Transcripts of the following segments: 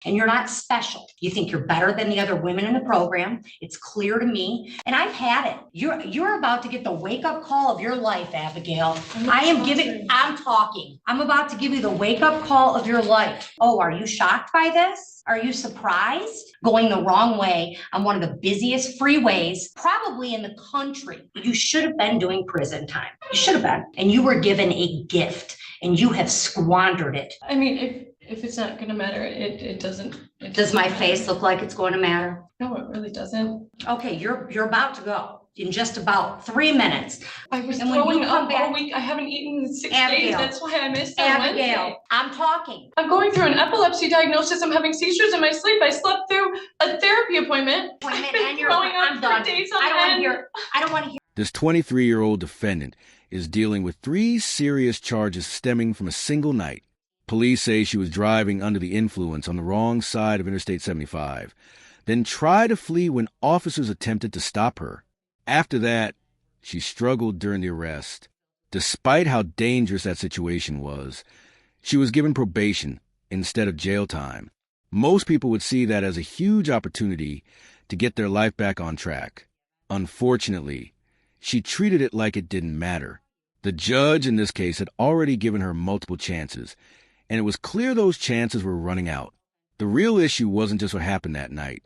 and you're not special. You think you're better than the other women in the program. It's clear to me, and I've had it. You're about to get the wake-up call of your life, Abigail. I'm talking. I'm about to give you the wake-up call of your life. Oh, are you shocked by this? Are you surprised? Going the wrong way on one of the busiest freeways, probably in the country. You should have been doing prison time. You should have been. And you were given a gift, and you have squandered it. I mean, if it's not going to matter, it doesn't. Does my face look like it's going to matter? No, it really doesn't. Okay, you're about to go in just about 3 minutes. I was throwing up all week. I haven't eaten in 6 days. That's why I missed on Wednesday. I'm talking. I'm going through an epilepsy diagnosis. I'm having seizures in my sleep. I slept through a therapy appointment. And you're throwing up for days on end. I don't want to hear. This 23-year-old defendant is dealing with 3 serious charges stemming from a single night. Police say she was driving under the influence on the wrong side of Interstate 75, then tried to flee when officers attempted to stop her. After that, she struggled during the arrest. Despite how dangerous that situation was, she was given probation instead of jail time. Most people would see that as a huge opportunity to get their life back on track. Unfortunately, she treated it like it didn't matter. The judge in this case had already given her multiple chances, and it was clear those chances were running out. The real issue wasn't just what happened that night,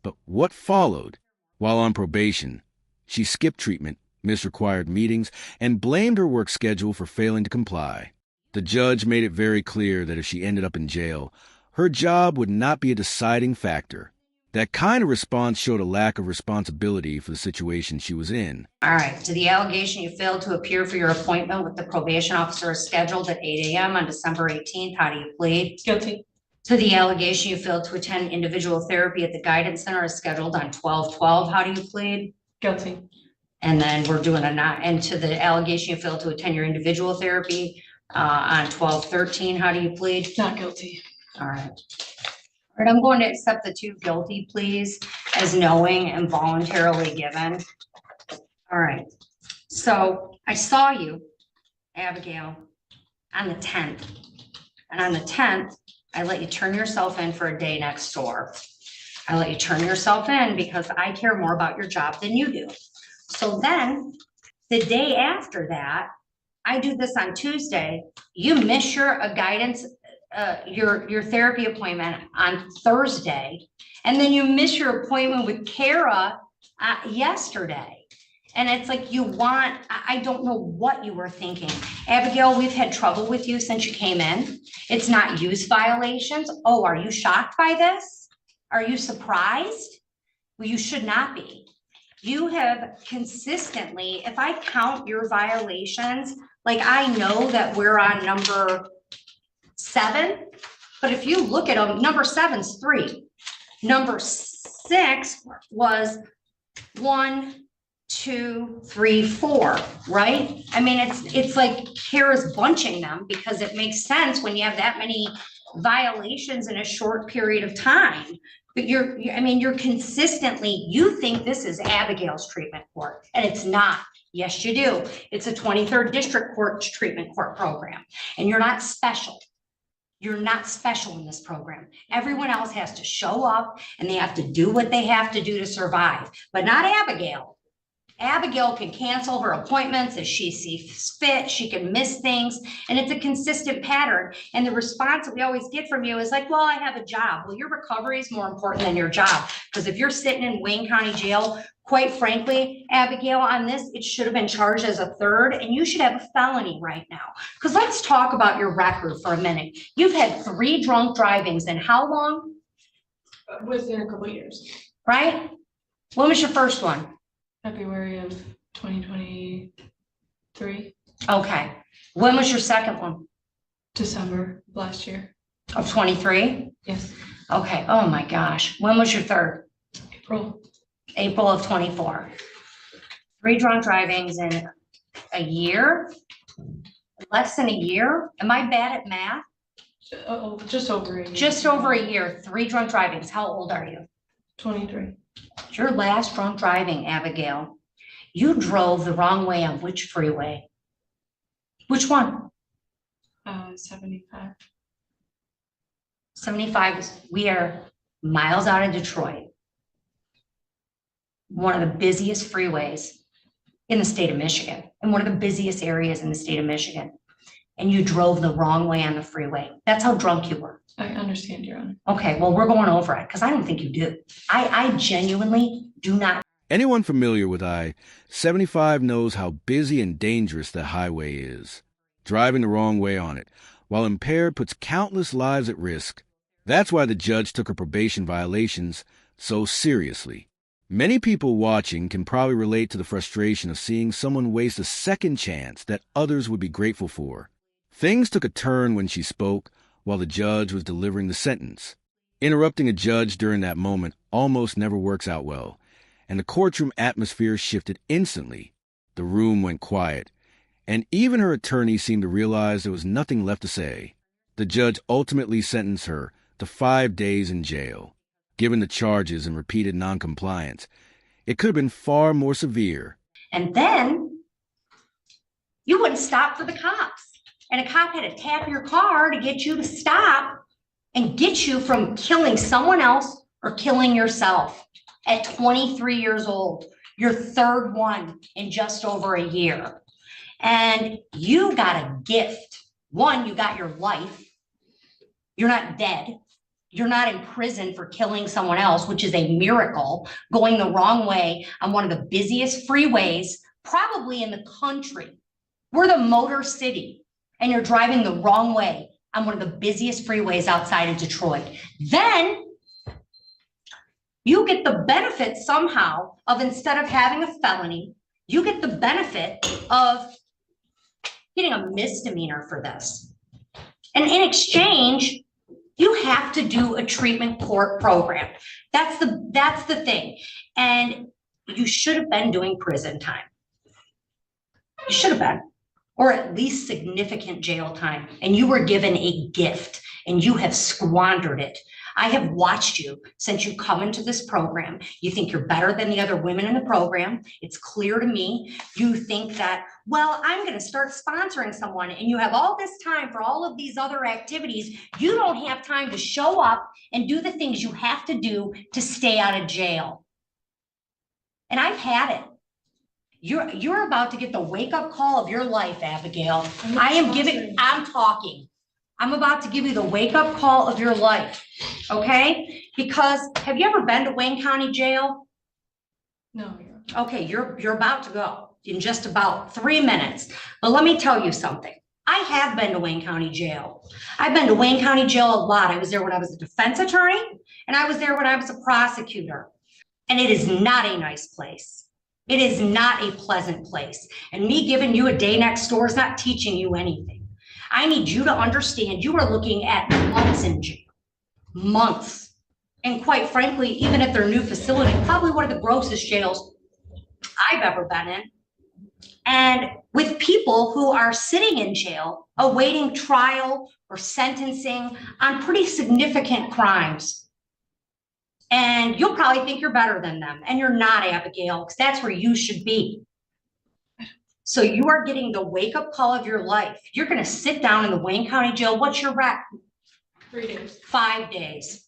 but what followed. While on probation, she skipped treatment, missed required meetings, and blamed her work schedule for failing to comply. The judge made it very clear that if she ended up in jail, her job would not be a deciding factor. That kind of response showed a lack of responsibility for the situation she was in. All right. To the allegation you failed to appear for your appointment with the probation officer is scheduled at 8 a.m. on December 18th. How do you plead? Guilty. To the allegation you failed to attend individual therapy at the guidance center is scheduled on 12/12. How do you plead? Guilty. And then we're doing and to the allegation you failed to attend your individual therapy on 12/13. How do you plead? Not guilty. All right. All right, I'm going to accept the 2 guilty pleas as knowing and voluntarily given. All right. So I saw you, Abigail, on the 10th. And on the 10th, I let you turn yourself in for a day next door. I let you turn yourself in because I care more about your job than you do. So then the day after that, I do this on Tuesday. You miss your guidance your therapy appointment on Thursday, and then you miss your appointment with Kara yesterday. And it's like I don't know what you were thinking. Abigail, we've had trouble with you since you came in. It's not use violations. Oh, are you shocked by this? Are you surprised? Well, you should not be. You have consistently, if I count your violations, like I know that we're on number 7, but if you look at them, number 7's 3. Number 6 was 1, 2, 3, 4, right? I mean, it's like Kara's bunching them because it makes sense when you have that many violations in a short period of time. But you're consistently, you think this is Abigail's treatment court, and it's not. Yes, you do. It's a 23rd District Court's treatment court program, and you're not special. You're not special in this program. Everyone else has to show up and they have to do what they have to do to survive, but not Abigail. Abigail can cancel her appointments as she sees fit. She can miss things, and it's a consistent pattern. And the response that we always get from you is like, well, I have a job. Well, your recovery is more important than your job, because if you're sitting in Wayne County Jail, quite frankly, Abigail, on this, it should have been charged as a 3rd, and you should have a felony right now. Because let's talk about your record for a minute. You've had 3 drunk drivings in how long? Within a couple of years. Right? When was your first one? February of 2023. Okay. When was your second one? December last year. Of 23? Yes. Okay. Oh my gosh. When was your 3rd? April of 24. 3 drunk drivings in a year? Less than a year? Am I bad at math? Just over a year. Just over a year. 3 drunk drivings. How old are you? 23. Your last drunk driving, Abigail, you drove the wrong way on which freeway? Which one? 75. 75 we are miles out of Detroit. One of the busiest freeways in the state of Michigan, and one of the busiest areas in the state of Michigan. And you drove the wrong way on the freeway. That's how drunk you were. I understand, Your Honor. Okay, well, we're going over it because I don't think you do. I genuinely do not. Anyone familiar with I-75 knows how busy and dangerous the highway is. Driving the wrong way on it, while impaired, puts countless lives at risk. That's why the judge took her probation violations so seriously. Many people watching can probably relate to the frustration of seeing someone waste a second chance that others would be grateful for. Things took a turn when she spoke while the judge was delivering the sentence. Interrupting a judge during that moment almost never works out well, and the courtroom atmosphere shifted instantly. The room went quiet, and even her attorney seemed to realize there was nothing left to say. The judge ultimately sentenced her to 5 days in jail. Given the charges and repeated noncompliance, it could have been far more severe. And then you wouldn't stop for the cops. And a cop had to tap your car to get you to stop and get you from killing someone else or killing yourself at 23 years old, your third one in just over a year. And you got a gift. One, you got your life. You're not dead. You're not in prison for killing someone else, which is a miracle, going the wrong way on one of the busiest freeways, probably in the country. We're the Motor City. And you're driving the wrong way on one of the busiest freeways outside of Detroit. Then you get the benefit somehow of, instead of having a felony, you get the benefit of getting a misdemeanor for this. And in exchange, you have to do a treatment court program. That's the thing. And you should have been doing prison time. You should have been. Or at least significant jail time. And you were given a gift and you have squandered it. I have watched you since you come into this program. You think you're better than the other women in the program. It's clear to me. You think that, well, I'm going to start sponsoring someone, and you have all this time for all of these other activities. You don't have time to show up and do the things you have to do to stay out of jail. And I've had it. You're about to get the wake-up call of your life, Abigail. I'm talking. I'm about to give you the wake-up call of your life, okay? Because have you ever been to Wayne County Jail? No. Okay, you're about to go in just about 3 minutes. But let me tell you something. I have been to Wayne County Jail. I've been to Wayne County Jail a lot. I was there when I was a defense attorney, and I was there when I was a prosecutor. And it is not a nice place. It is not a pleasant place. And me giving you a day next door is not teaching you anything. I need you to understand you are looking at months in jail. Months. And quite frankly, even at their new facility, probably one of the grossest jails I've ever been in. And with people who are sitting in jail, awaiting trial or sentencing on pretty significant crimes. And you'll probably think you're better than them. And you're not, Abigail, because that's where you should be. So you are getting the wake-up call of your life. You're going to sit down in the Wayne County Jail. What's your rec? 3 days. 5 days.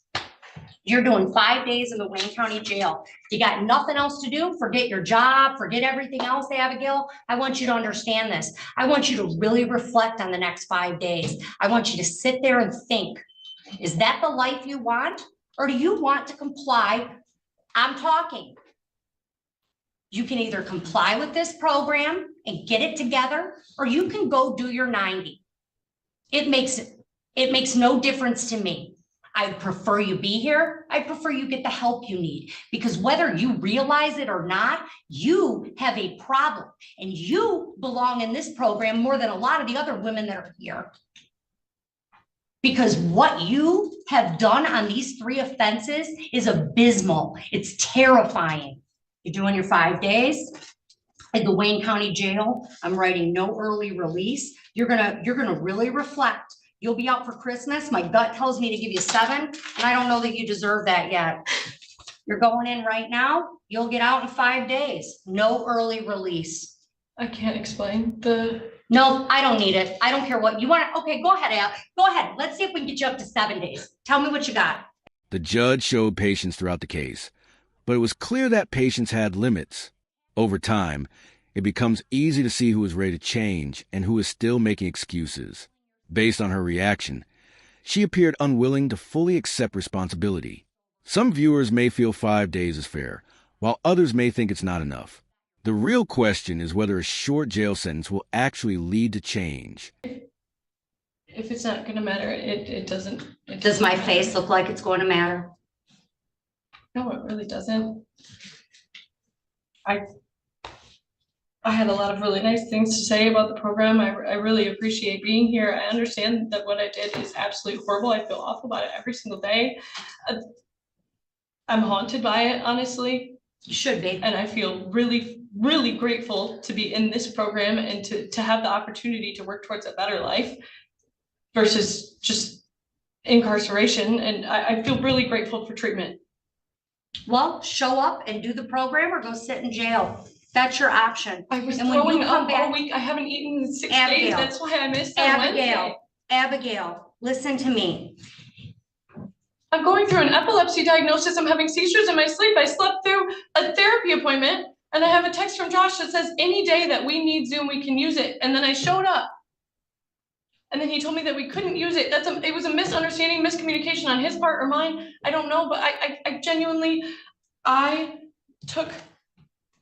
You're doing 5 days in the Wayne County Jail. You got nothing else to do? Forget your job, forget everything else, Abigail. I want you to understand this. I want you to really reflect on the next 5 days. I want you to sit there and think, is that the life you want? Or do you want to comply? I'm talking. You can either comply with this program and get it together, or you can go do your 90. It makes no difference to me. I'd prefer you be here. I prefer you get the help you need, because whether you realize it or not, you have a problem, and you belong in this program more than a lot of the other women that are here. Because what you have done on these 3 offenses is abysmal. It's terrifying. You're doing your 5 days at the Wayne County Jail. I'm writing no early release. You're gonna really reflect. You'll be out for Christmas. My gut tells me to give you 7, and I don't know that you deserve that yet. You're going in right now. You'll get out in 5 days. No early release. I can't explain. The No, I don't need it. I don't care what you want. Okay, go ahead, Al. Go ahead. Let's see if we can get you up to 7 days. Tell me what you got. The judge showed patience throughout the case, but it was clear that patience had limits. Over time, it becomes easy to see who is ready to change and who is still making excuses. Based on her reaction, she appeared unwilling to fully accept responsibility. Some viewers may feel 5 days is fair, while others may think it's not enough. The real question is whether a short jail sentence will actually lead to change. If it's not gonna matter, it doesn't. Does my face look like it's going to matter? No, it really doesn't. I had a lot of really nice things to say about the program. I really appreciate being here. I understand that what I did is absolutely horrible. I feel awful about it every single day. I'm haunted by it, honestly. You should be. And I feel really, really grateful to be in this program and to have the opportunity to work towards a better life versus just incarceration. And I feel really grateful for treatment. Well, show up and do the program or go sit in jail. That's your option. I was And when you throwing come up back- all week. I haven't eaten in 6 days. Abigail. That's why I missed on Wednesday. Abigail, listen to me. I'm going through an epilepsy diagnosis. I'm having seizures in my sleep. I slept through a therapy appointment and I have a text from Josh that says any day that we need Zoom, we can use it. And then I showed up. And then he told me that we couldn't use it. It was a misunderstanding, miscommunication on his part or mine. I don't know, but I genuinely, I took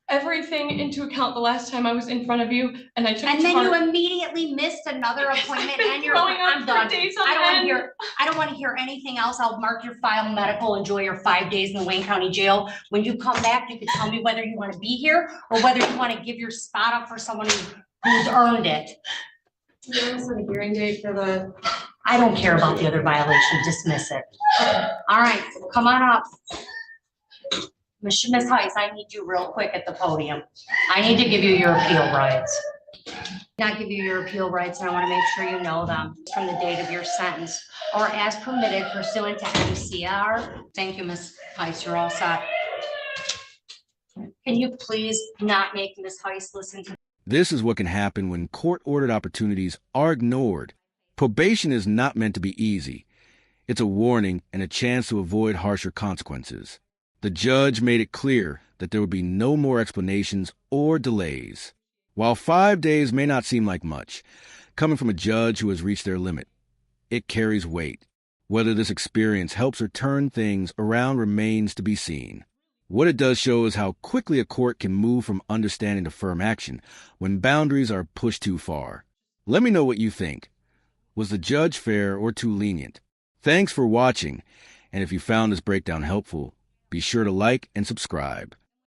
everything into account the last time I was in front of you and I took it And to then you heart. immediately missed another appointment I've been and you're, throwing up I'm for done. days on I don't want to end. hear, I don't want to hear anything else. I'll mark your file medical, enjoy your 5 days in the Wayne County Jail. When you come back, you can tell me whether you want to be here or whether you want to give your spot up for someone who's earned it. There was a hearing date for the. I don't care about the other violation, dismiss it. All right, come on up. Miss Heiss, I need you real quick at the podium. I need to give you your appeal rights. Not give you your appeal rights, and I want to make sure you know them from the date of your sentence or as permitted pursuant to MCR. Thank you, Miss Heiss, you're all set. Can you please not make Miss Heiss listen to? This is what can happen when court-ordered opportunities are ignored. Probation is not meant to be easy. It's a warning and a chance to avoid harsher consequences. The judge made it clear that there would be no more explanations or delays. While 5 days may not seem like much, coming from a judge who has reached their limit, it carries weight. Whether this experience helps her turn things around remains to be seen. What it does show is how quickly a court can move from understanding to firm action when boundaries are pushed too far. Let me know what you think. Was the judge fair or too lenient? Thanks for watching, and if you found this breakdown helpful, be sure to like and subscribe.